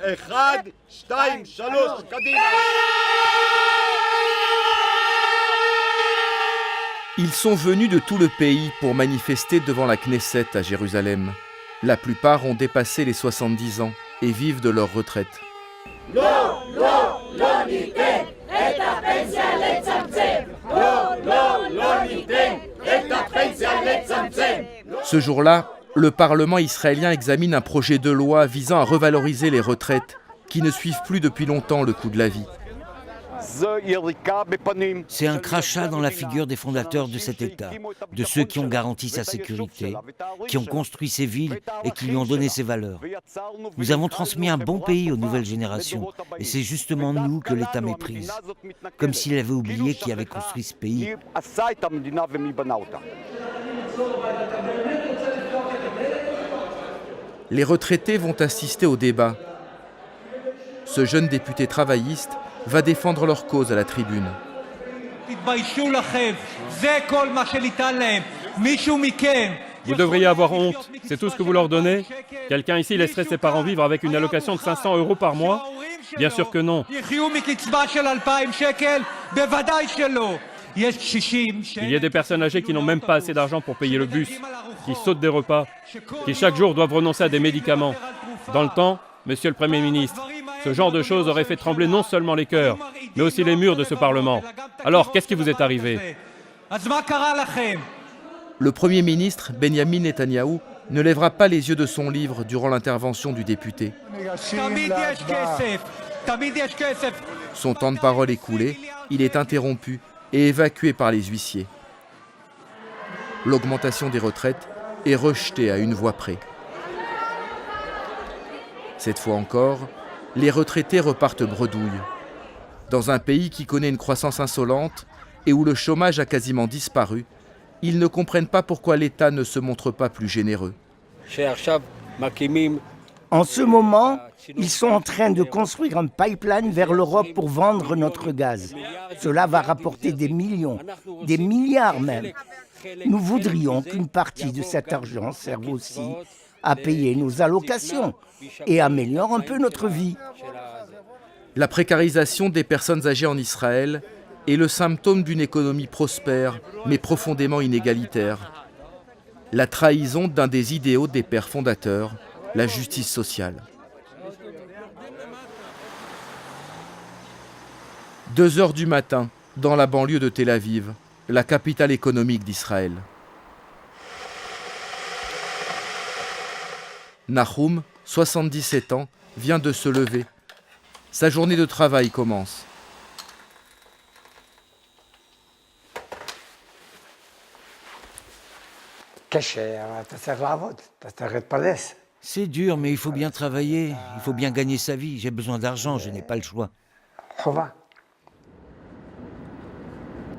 אחד, שתיים, שלוש, קדימה. Ils sont venus de tout le pays pour manifester devant la Knesset à Jérusalem. La plupart ont dépassé les 70 ans et vivent de leur retraite. Ce jour-là, le Parlement israélien examine un projet de loi visant à revaloriser les retraites qui ne suivent plus depuis longtemps le coût de la vie. C'est un crachat dans la figure des fondateurs de cet État, de ceux qui ont garanti sa sécurité, qui ont construit ces villes et qui lui ont donné ses valeurs. Nous avons transmis un bon pays aux nouvelles générations et c'est justement nous que l'État méprise, comme s'il avait oublié qui avait construit ce pays. Les retraités vont assister au débat. Ce jeune député travailliste va défendre leur cause à la tribune. Vous devriez avoir honte, c'est tout ce que vous leur donnez? Quelqu'un ici laisserait ses parents vivre avec une allocation de 500 € par mois? Bien sûr que non. Il y a des personnes âgées qui n'ont même pas assez d'argent pour payer le bus, qui sautent des repas, qui chaque jour doivent renoncer à des médicaments. Dans le temps, Monsieur le Premier ministre, ce genre de choses aurait fait trembler non seulement les cœurs, mais aussi les murs de ce Parlement. Alors, qu'est-ce qui vous est arrivé? Le Premier ministre, Benjamin Netanyahou, ne lèvera pas les yeux de son livre durant l'intervention du député. Son temps de parole écoulé, il est interrompu et évacué par les huissiers. L'augmentation des retraites est rejetée à une voix près. Cette fois encore, les retraités repartent bredouille. Dans un pays qui connaît une croissance insolente et où le chômage a quasiment disparu, ils ne comprennent pas pourquoi l'État ne se montre pas plus généreux. En ce moment, ils sont en train de construire un pipeline vers l'Europe pour vendre notre gaz. Cela va rapporter des millions, des milliards même. Nous voudrions qu'une partie de cet argent serve aussi à payer nos allocations et améliore un peu notre vie. La précarisation des personnes âgées en Israël est le symptôme d'une économie prospère mais profondément inégalitaire. La trahison d'un des idéaux des pères fondateurs, la justice sociale. 2 heures du matin, dans la banlieue de Tel Aviv, la capitale économique d'Israël. Nahum, 77 ans, vient de se lever. Sa journée de travail commence. C'est dur, mais il faut bien travailler, il faut bien gagner sa vie. J'ai besoin d'argent, je n'ai pas le choix.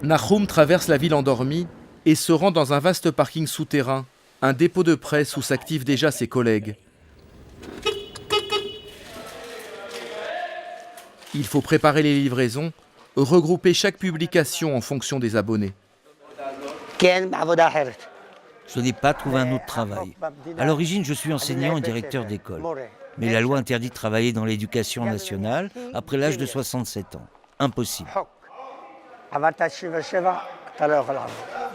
Nahum traverse la ville endormie et se rend dans un vaste parking souterrain, un dépôt de presse où s'activent déjà ses collègues. Il faut préparer les livraisons, regrouper chaque publication en fonction des abonnés. Je n'ai pas trouvé un autre travail. À l'origine, je suis enseignant et directeur d'école. Mais la loi interdit de travailler dans l'éducation nationale après l'âge de 67 ans. Impossible.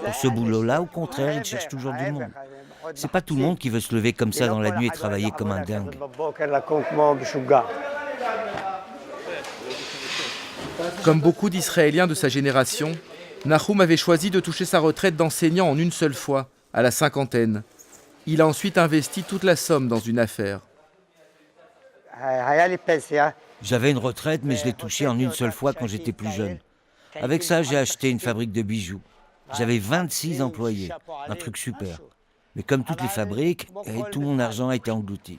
Pour ce boulot-là, au contraire, ils cherchent toujours du monde. C'est pas tout le monde qui veut se lever comme ça dans la nuit et travailler comme un dingue. Comme beaucoup d'Israéliens de sa génération, Nahum avait choisi de toucher sa retraite d'enseignant en une seule fois, à la cinquantaine. Il a ensuite investi toute la somme dans une affaire. J'avais une retraite, mais je l'ai touchée en une seule fois quand j'étais plus jeune. Avec ça, j'ai acheté une fabrique de bijoux. J'avais 26 employés, un truc super. Mais comme toutes les fabriques, tout mon argent a été englouti.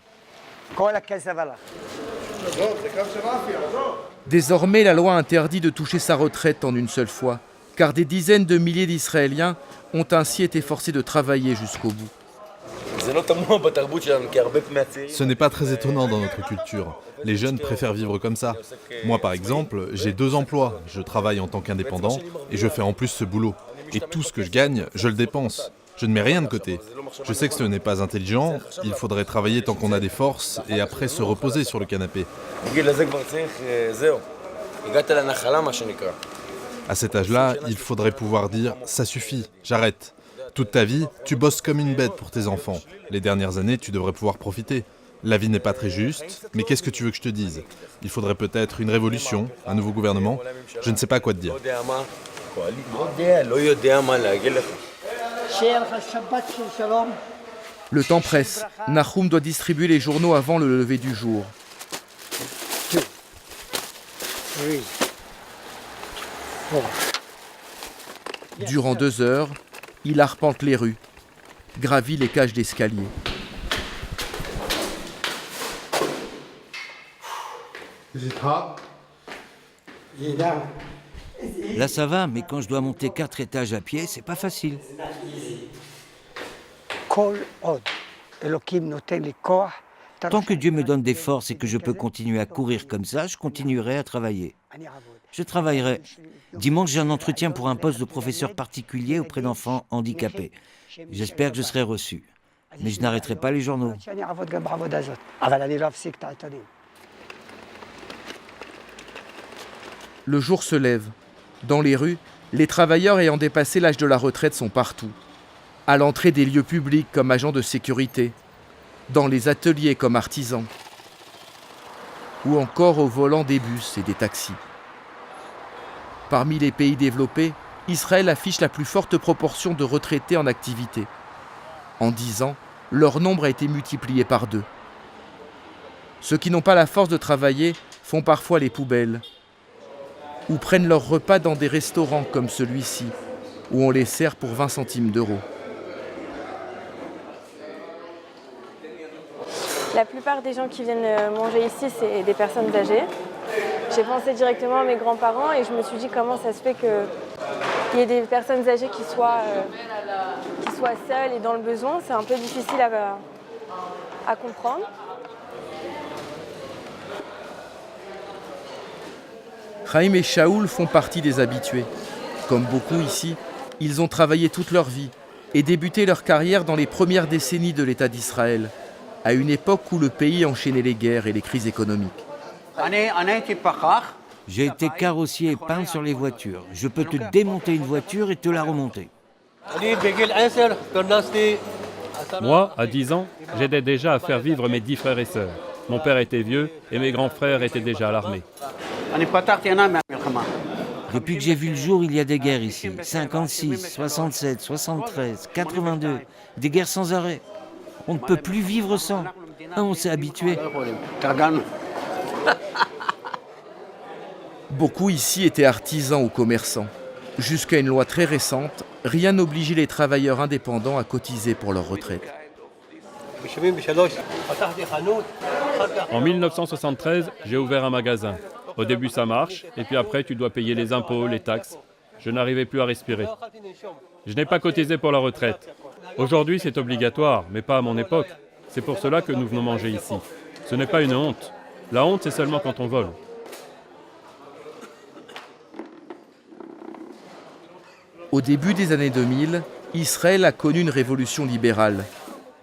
Désormais, la loi interdit de toucher sa retraite en une seule fois, car des dizaines de milliers d'Israéliens ont ainsi été forcés de travailler jusqu'au bout. Ce n'est pas très étonnant dans notre culture. Les jeunes préfèrent vivre comme ça. Moi, par exemple, j'ai 2 emplois. Je travaille en tant qu'indépendant et je fais en plus ce boulot. Et tout ce que je gagne, je le dépense. Je ne mets rien de côté. Je sais que ce n'est pas intelligent, il faudrait travailler tant qu'on a des forces et après se reposer sur le canapé. À cet âge-là, il faudrait pouvoir dire « ça suffit, j'arrête ». Toute ta vie, tu bosses comme une bête pour tes enfants. Les dernières années, tu devrais pouvoir profiter. La vie n'est pas très juste, mais qu'est-ce que tu veux que je te dise? Il faudrait peut-être une révolution, un nouveau gouvernement. Je ne sais pas quoi te dire. Le temps presse. Nahum doit distribuer les journaux avant le lever du jour. Durant 2 heures, il arpente les rues, gravit les cages d'escalier. Là ça va, mais quand je dois monter 4 étages à pied, c'est pas facile. Tant que Dieu me donne des forces et que je peux continuer à courir comme ça, je continuerai à travailler. Je travaillerai. Dimanche, j'ai un entretien pour un poste de professeur particulier auprès d'enfants handicapés. J'espère que je serai reçu. Mais je n'arrêterai pas les journaux. Le jour se lève. Dans les rues, les travailleurs ayant dépassé l'âge de la retraite sont partout. À l'entrée des lieux publics comme agents de sécurité, dans les ateliers comme artisans, ou encore au volant des bus et des taxis. Parmi les pays développés, Israël affiche la plus forte proportion de retraités en activité. En 10 ans, leur nombre a été multiplié par 2. Ceux qui n'ont pas la force de travailler font parfois les poubelles, ou prennent leur repas dans des restaurants comme celui-ci, où on les sert pour 20 centimes d'euros. La plupart des gens qui viennent manger ici, c'est des personnes âgées. J'ai pensé directement à mes grands-parents et je me suis dit comment ça se fait qu'il y ait des personnes âgées qui soient seules et dans le besoin. C'est un peu difficile à comprendre. Chaim et Shaoul font partie des habitués. Comme beaucoup ici, ils ont travaillé toute leur vie et débuté leur carrière dans les premières décennies de l'État d'Israël, à une époque où le pays enchaînait les guerres et les crises économiques. J'ai été carrossier et peindre sur les voitures. Je peux te démonter une voiture et te la remonter. Moi, à 10 ans, j'aidais déjà à faire vivre mes 10 frères et sœurs. Mon père était vieux et mes grands frères étaient déjà à l'armée. Depuis que j'ai vu le jour, il y a des guerres ici. 56, 67, 73, 82. Des guerres sans arrêt. On ne peut plus vivre sans. Ah, on s'est habitué. Beaucoup ici étaient artisans ou commerçants. Jusqu'à une loi très récente, rien n'obligeait les travailleurs indépendants à cotiser pour leur retraite. En 1973, j'ai ouvert un magasin. Au début, ça marche, et puis après, tu dois payer les impôts, les taxes. Je n'arrivais plus à respirer. Je n'ai pas cotisé pour la retraite. Aujourd'hui, c'est obligatoire, mais pas à mon époque. C'est pour cela que nous venons manger ici. Ce n'est pas une honte. La honte, c'est seulement quand on vole. Au début des années 2000, Israël a connu une révolution libérale.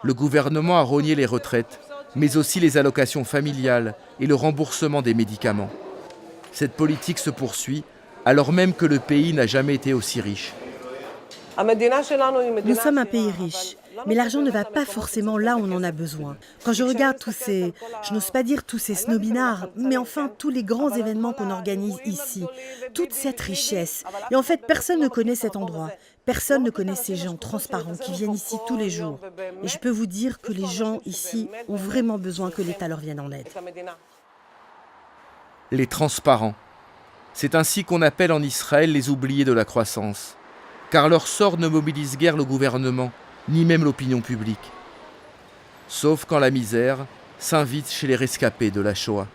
Le gouvernement a rogné les retraites, mais aussi les allocations familiales et le remboursement des médicaments. Cette politique se poursuit, alors même que le pays n'a jamais été aussi riche. Nous sommes un pays riche, mais l'argent ne va pas forcément là où on en a besoin. Quand je regarde je n'ose pas dire tous ces snobinards, mais enfin tous les grands événements qu'on organise ici, toute cette richesse. Et en fait, personne ne connaît cet endroit. Personne ne connaît ces gens transparents qui viennent ici tous les jours. Et je peux vous dire que les gens ici ont vraiment besoin que l'État leur vienne en aide. Les transparents. C'est ainsi qu'on appelle en Israël les oubliés de la croissance. Car leur sort ne mobilise guère le gouvernement, ni même l'opinion publique. Sauf quand la misère s'invite chez les rescapés de la Shoah.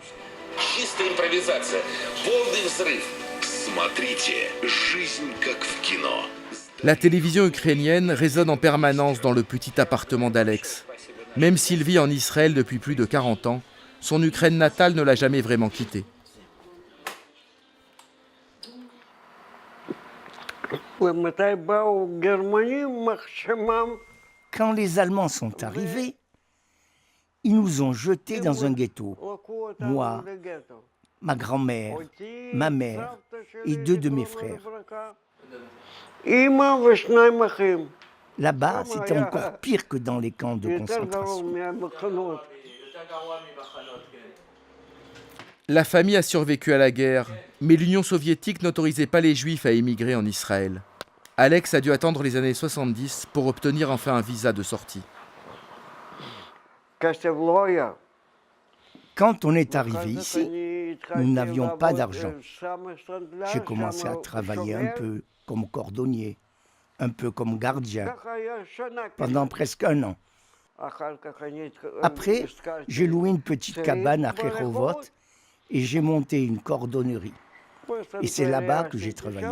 La télévision ukrainienne résonne en permanence dans le petit appartement d'Alex. Même s'il vit en Israël depuis plus de 40 ans, son Ukraine natale ne l'a jamais vraiment quitté. Quand les Allemands sont arrivés, ils nous ont jetés dans un ghetto. Moi, ma grand-mère, ma mère et 2 de mes frères. Là-bas, c'était encore pire que dans les camps de concentration. La famille a survécu à la guerre, mais l'Union soviétique n'autorisait pas les Juifs à émigrer en Israël. Alex a dû attendre les années 70 pour obtenir enfin un visa de sortie. Quand on est arrivé ici, nous n'avions pas d'argent. J'ai commencé à travailler un peu comme cordonnier, un peu comme gardien, pendant presque 1 an. Après, j'ai loué une petite cabane à Rehovot et j'ai monté une cordonnerie. Et c'est là-bas que j'ai travaillé.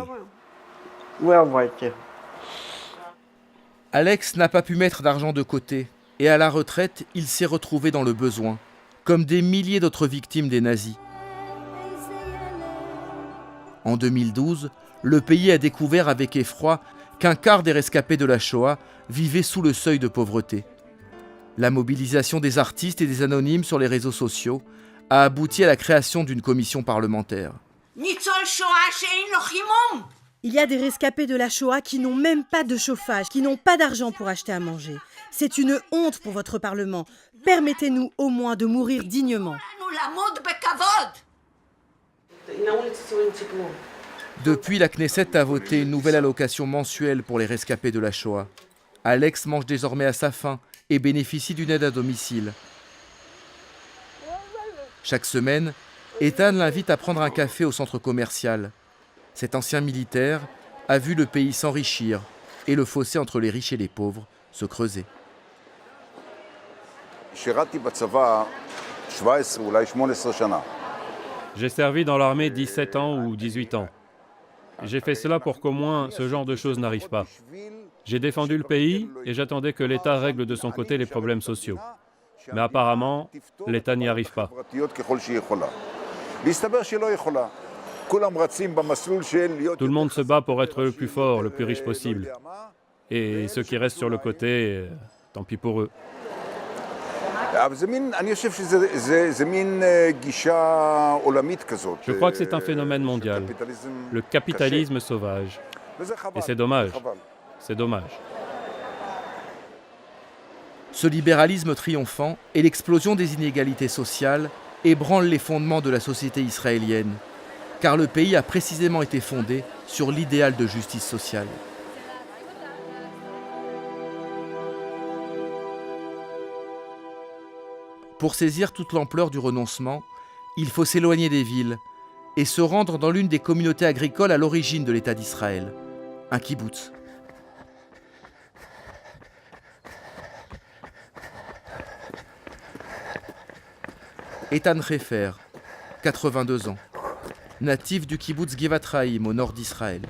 Alex n'a pas pu mettre d'argent de côté et à la retraite, il s'est retrouvé dans le besoin, comme des milliers d'autres victimes des nazis. En 2012, le pays a découvert avec effroi qu'un quart des rescapés de la Shoah vivaient sous le seuil de pauvreté. La mobilisation des artistes et des anonymes sur les réseaux sociaux a abouti à la création d'une commission parlementaire. Il y a des rescapés de la Shoah qui n'ont même pas de chauffage, qui n'ont pas d'argent pour acheter à manger. C'est une honte pour votre Parlement. Permettez-nous au moins de mourir dignement. Depuis, la Knesset a voté une nouvelle allocation mensuelle pour les rescapés de la Shoah. Alex mange désormais à sa faim et bénéficie d'une aide à domicile. Chaque semaine, Ethan l'invite à prendre un café au centre commercial. Cet ancien militaire a vu le pays s'enrichir et le fossé entre les riches et les pauvres se creuser. J'ai servi dans l'armée 17 ans ou 18 ans. J'ai fait cela pour qu'au moins ce genre de choses n'arrive pas. J'ai défendu le pays et j'attendais que l'État règle de son côté les problèmes sociaux. Mais apparemment, l'État n'y arrive pas. Tout le monde se bat pour être le plus fort, le plus riche possible. Et ceux qui restent sur le côté, tant pis pour eux. Je crois que c'est un phénomène mondial, le capitalisme sauvage. Et c'est dommage, c'est dommage. Ce libéralisme triomphant et l'explosion des inégalités sociales ébranlent les fondements de la société israélienne, car le pays a précisément été fondé sur l'idéal de justice sociale. Pour saisir toute l'ampleur du renoncement, il faut s'éloigner des villes et se rendre dans l'une des communautés agricoles à l'origine de l'État d'Israël, un kibboutz. Ethan Refer, 82 ans, natif du kibboutz Givat Chaim au nord d'Israël.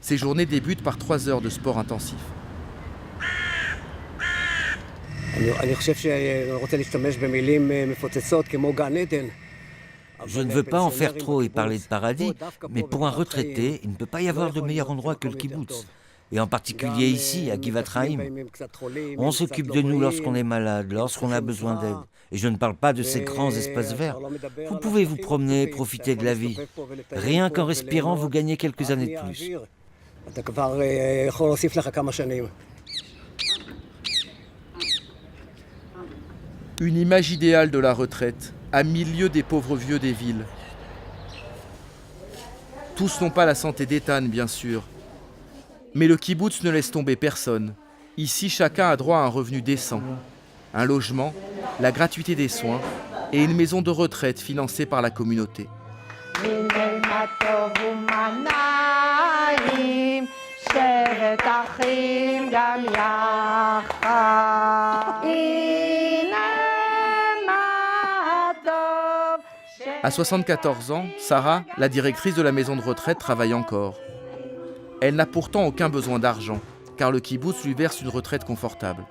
Ses journées débutent par 3 heures de sport intensif. Je ne veux pas en faire trop et parler de paradis, mais pour un retraité, il ne peut pas y avoir de meilleur endroit que le kibbutz. Et en particulier ici, à Givat Chaim. On s'occupe de nous lorsqu'on est malade, lorsqu'on a besoin d'aide. Et je ne parle pas de ces grands espaces verts. Vous pouvez vous promener, profiter de la vie. Rien qu'en respirant, vous gagnez quelques années de plus. Une image idéale de la retraite, à milieu des pauvres vieux des villes. Tous n'ont pas la santé d'Ethan, bien sûr. Mais le kibboutz ne laisse tomber personne. Ici, chacun a droit à un revenu décent. Un logement, la gratuité des soins et une maison de retraite financée par la communauté. À 74 ans, Sarah, la directrice de la maison de retraite, travaille encore. Elle n'a pourtant aucun besoin d'argent, car le kibboutz lui verse une retraite confortable.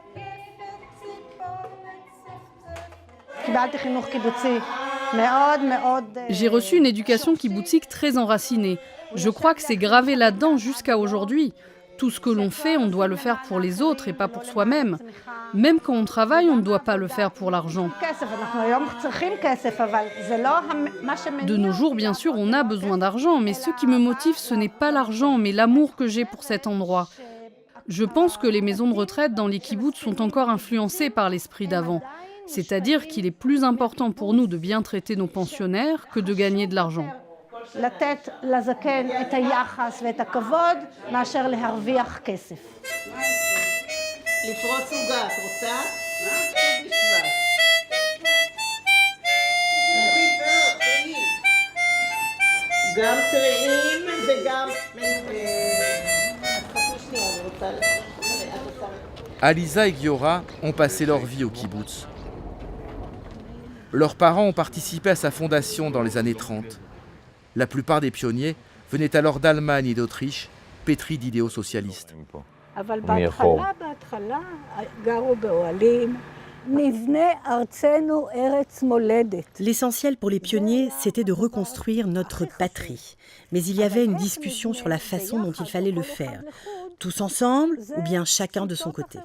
J'ai reçu une éducation kibboutzike très enracinée. Je crois que c'est gravé là-dedans jusqu'à aujourd'hui. Tout ce que l'on fait, on doit le faire pour les autres et pas pour soi-même. Même quand on travaille, on ne doit pas le faire pour l'argent. De nos jours, bien sûr, on a besoin d'argent, mais ce qui me motive, ce n'est pas l'argent, mais l'amour que j'ai pour cet endroit. Je pense que les maisons de retraite dans les kibboutz sont encore influencées par l'esprit d'avant. C'est-à-dire qu'il est plus important pour nous de bien traiter nos pensionnaires que de gagner de l'argent. לתת לזקן את היחס ואת הכבוד מאשר להרוויח כסף. לפרוס עוגה, את רוצה? גם טריים וגם... Aliza et Giora ont passé leur vie au kibbutz. Leurs parents ont participé à sa fondation dans les années 30. La plupart des pionniers venaient alors d'Allemagne et d'Autriche, pétris d'idéaux socialistes. L'essentiel pour les pionniers, c'était de reconstruire notre patrie. Mais il y avait une discussion sur la façon dont il fallait le faire. Tous ensemble ou bien chacun de son côté.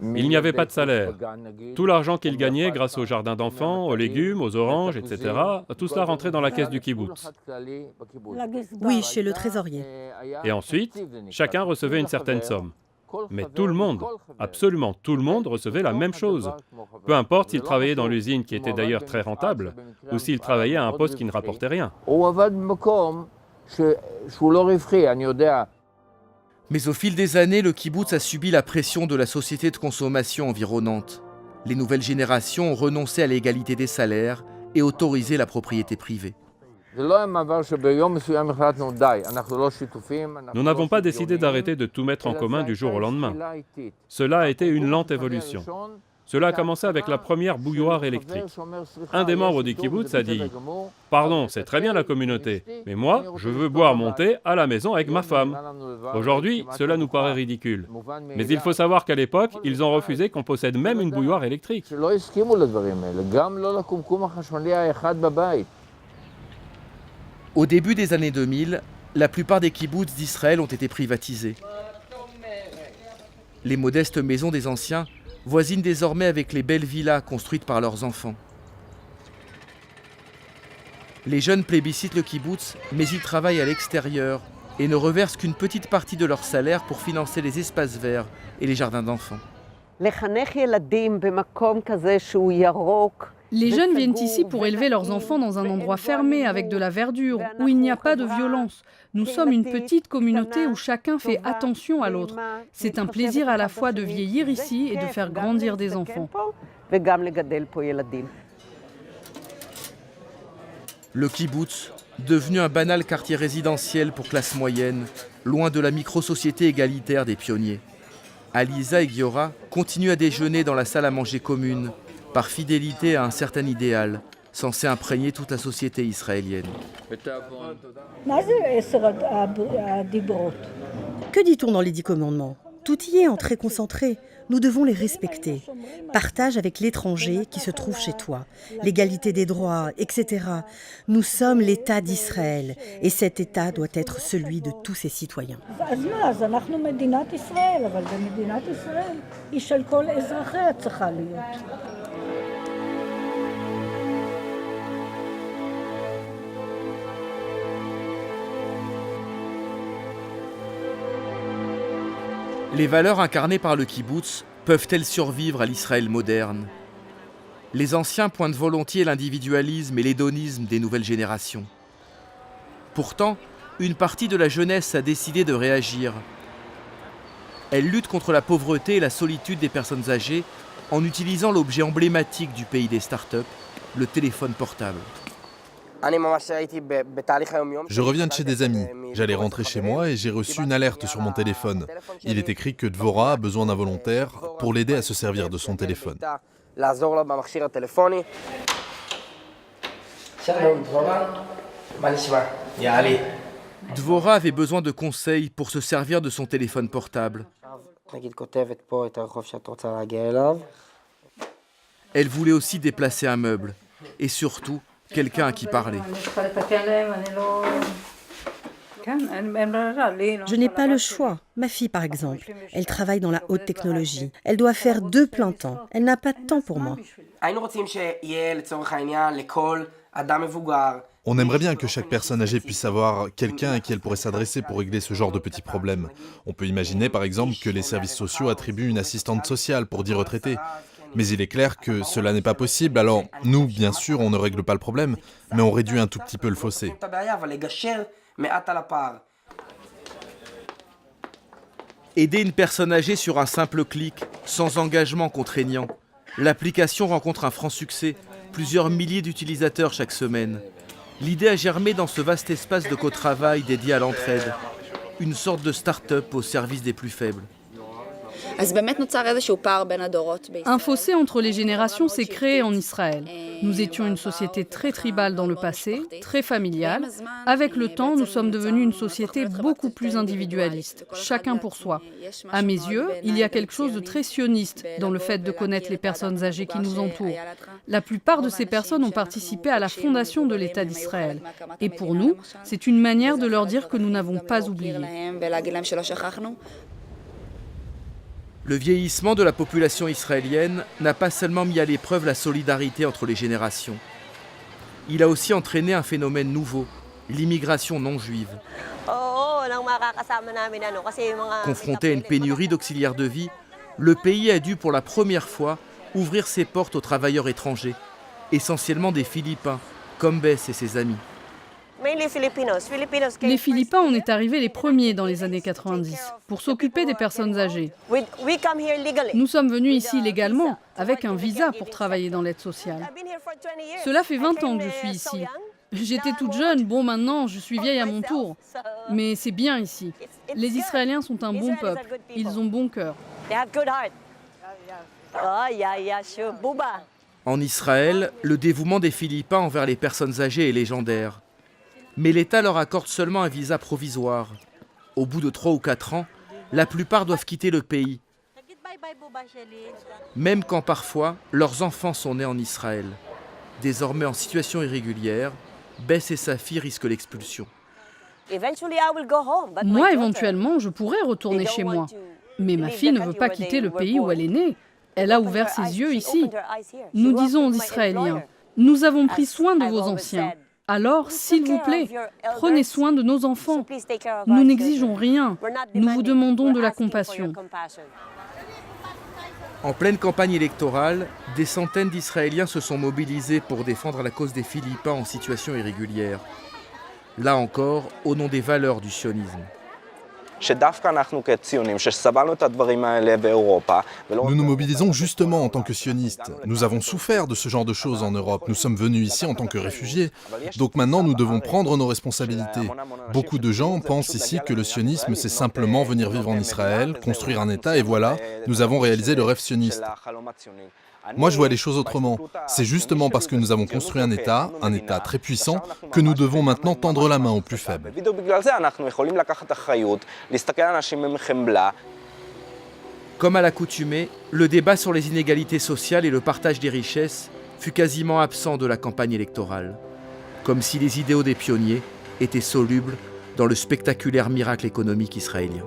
Il n'y avait pas de salaire. Tout l'argent qu'ils gagnaient grâce aux jardins d'enfants, aux légumes, aux oranges, etc., tout cela rentrait dans la caisse du kibbutz. Oui, chez le trésorier. Et ensuite, chacun recevait une certaine somme. Mais tout le monde, absolument tout le monde recevait la même chose. Peu importe s'il travaillait dans l'usine qui était d'ailleurs très rentable, ou s'il travaillait à un poste qui ne rapportait rien. Mais au fil des années, le kibbutz a subi la pression de la société de consommation environnante. Les nouvelles générations ont renoncé à l'égalité des salaires et autorisé la propriété privée. Nous n'avons pas décidé d'arrêter de tout mettre en commun du jour au lendemain. Cela a été une lente évolution. Cela a commencé avec la première bouilloire électrique. Un des membres du kibbutz a dit « Pardon, c'est très bien la communauté, mais moi, je veux boire mon thé à la maison avec ma femme. » Aujourd'hui, cela nous paraît ridicule. Mais il faut savoir qu'à l'époque, ils ont refusé qu'on possède même une bouilloire électrique. Au début des années 2000, la plupart des kibbutz d'Israël ont été privatisés. Les modestes maisons des anciens voisinent désormais avec les belles villas construites par leurs enfants. Les jeunes plébiscitent le kibbutz, mais ils travaillent à l'extérieur et ne reversent qu'une petite partie de leur salaire pour financer les espaces verts et les jardins d'enfants. Les jeunes viennent ici pour élever leurs enfants dans un endroit fermé, avec de la verdure, où il n'y a pas de violence. Nous sommes une petite communauté où chacun fait attention à l'autre. C'est un plaisir à la fois de vieillir ici et de faire grandir des enfants. Le kibbutz, devenu un banal quartier résidentiel pour classe moyenne, loin de la micro-société égalitaire des pionniers. Aliza et Giora continuent à déjeuner dans la salle à manger commune, par fidélité à un certain idéal, censé imprégner toute la société israélienne. Que dit-on dans les 10 commandements? Tout y est en très concentré. Nous devons les respecter. Partage avec l'étranger qui se trouve chez toi. L'égalité des droits, etc. Nous sommes l'État d'Israël et cet État doit être celui de tous ses citoyens. Les valeurs incarnées par le kibbutz peuvent-elles survivre à l'Israël moderne? Les anciens pointent volontiers l'individualisme et l'hédonisme des nouvelles générations. Pourtant, une partie de la jeunesse a décidé de réagir. Elle lutte contre la pauvreté et la solitude des personnes âgées en utilisant l'objet emblématique du pays des startups, le téléphone portable. Je reviens de chez des amis. J'allais rentrer chez moi et j'ai reçu une alerte sur mon téléphone. Il est écrit que Dvorah a besoin d'un volontaire pour l'aider à se servir de son téléphone. Dvorah avait besoin de conseils pour se servir de son téléphone portable. Elle voulait aussi déplacer un meuble, et surtout, quelqu'un à qui parler. Je n'ai pas le choix. Ma fille, par exemple, elle travaille dans la haute technologie. Elle doit faire 2 plein temps. Elle n'a pas de temps pour moi. On aimerait bien que chaque personne âgée puisse avoir quelqu'un à qui elle pourrait s'adresser pour régler ce genre de petits problèmes. On peut imaginer par exemple que les services sociaux attribuent une assistante sociale pour 10 retraités. Mais il est clair que cela n'est pas possible, alors nous, bien sûr, on ne règle pas le problème, mais on réduit un tout petit peu le fossé. Aider une personne âgée sur un simple clic, sans engagement contraignant. L'application rencontre un franc succès, plusieurs milliers d'utilisateurs chaque semaine. L'idée a germé dans ce vaste espace de co-travail dédié à l'entraide, une sorte de start-up au service des plus faibles. Un fossé entre les générations s'est créé en Israël. Nous étions une société très tribale dans le passé, très familiale. Avec le temps, nous sommes devenus une société beaucoup plus individualiste, chacun pour soi. À mes yeux, il y a quelque chose de très sioniste dans le fait de connaître les personnes âgées qui nous entourent. La plupart de ces personnes ont participé à la fondation de l'État d'Israël. Et pour nous, c'est une manière de leur dire que nous n'avons pas oublié. Le vieillissement de la population israélienne n'a pas seulement mis à l'épreuve la solidarité entre les générations. Il a aussi entraîné un phénomène nouveau, l'immigration non juive. Confronté à une pénurie d'auxiliaires de vie, le pays a dû pour la première fois ouvrir ses portes aux travailleurs étrangers, essentiellement des Philippins, comme Bess et ses amis. Les Philippins en est arrivés les premiers dans les années 90 pour s'occuper des personnes âgées. Nous sommes venus ici légalement avec un visa pour travailler dans l'aide sociale. Cela fait 20 ans que je suis ici. J'étais toute jeune, bon maintenant je suis vieille à mon tour. Mais c'est bien ici. Les Israéliens sont un bon peuple, ils ont bon cœur. En Israël, le dévouement des Philippins envers les personnes âgées est légendaire. Mais l'État leur accorde seulement un visa provisoire. Au bout de 3 ou 4 ans, la plupart doivent quitter le pays. Même quand parfois, leurs enfants sont nés en Israël. Désormais en situation irrégulière, Bess et sa fille risquent l'expulsion. Moi, éventuellement, je pourrais retourner chez moi. Mais ma fille ne veut pas quitter le pays où elle est née. Elle a ouvert ses yeux ici. Nous disons aux Israéliens, nous avons pris soin de vos anciens. Alors, s'il vous plaît, prenez soin de nos enfants. Nous n'exigeons rien. Nous vous demandons de la compassion. En pleine campagne électorale, des centaines d'Israéliens se sont mobilisés pour défendre la cause des Philippins en situation irrégulière. Là encore, au nom des valeurs du sionisme. Nous nous mobilisons justement en tant que sionistes. Nous avons souffert de ce genre de choses en Europe. Nous sommes venus ici en tant que réfugiés. Donc maintenant, nous devons prendre nos responsabilités. Beaucoup de gens pensent ici que le sionisme, c'est simplement venir vivre en Israël, construire un État, et voilà, nous avons réalisé le rêve sioniste. Moi, je vois les choses autrement. C'est justement parce que nous avons construit un État très puissant, que nous devons maintenant tendre la main aux plus faibles. Comme à l'accoutumée, le débat sur les inégalités sociales et le partage des richesses fut quasiment absent de la campagne électorale. Comme si les idéaux des pionniers étaient solubles dans le spectaculaire miracle économique israélien.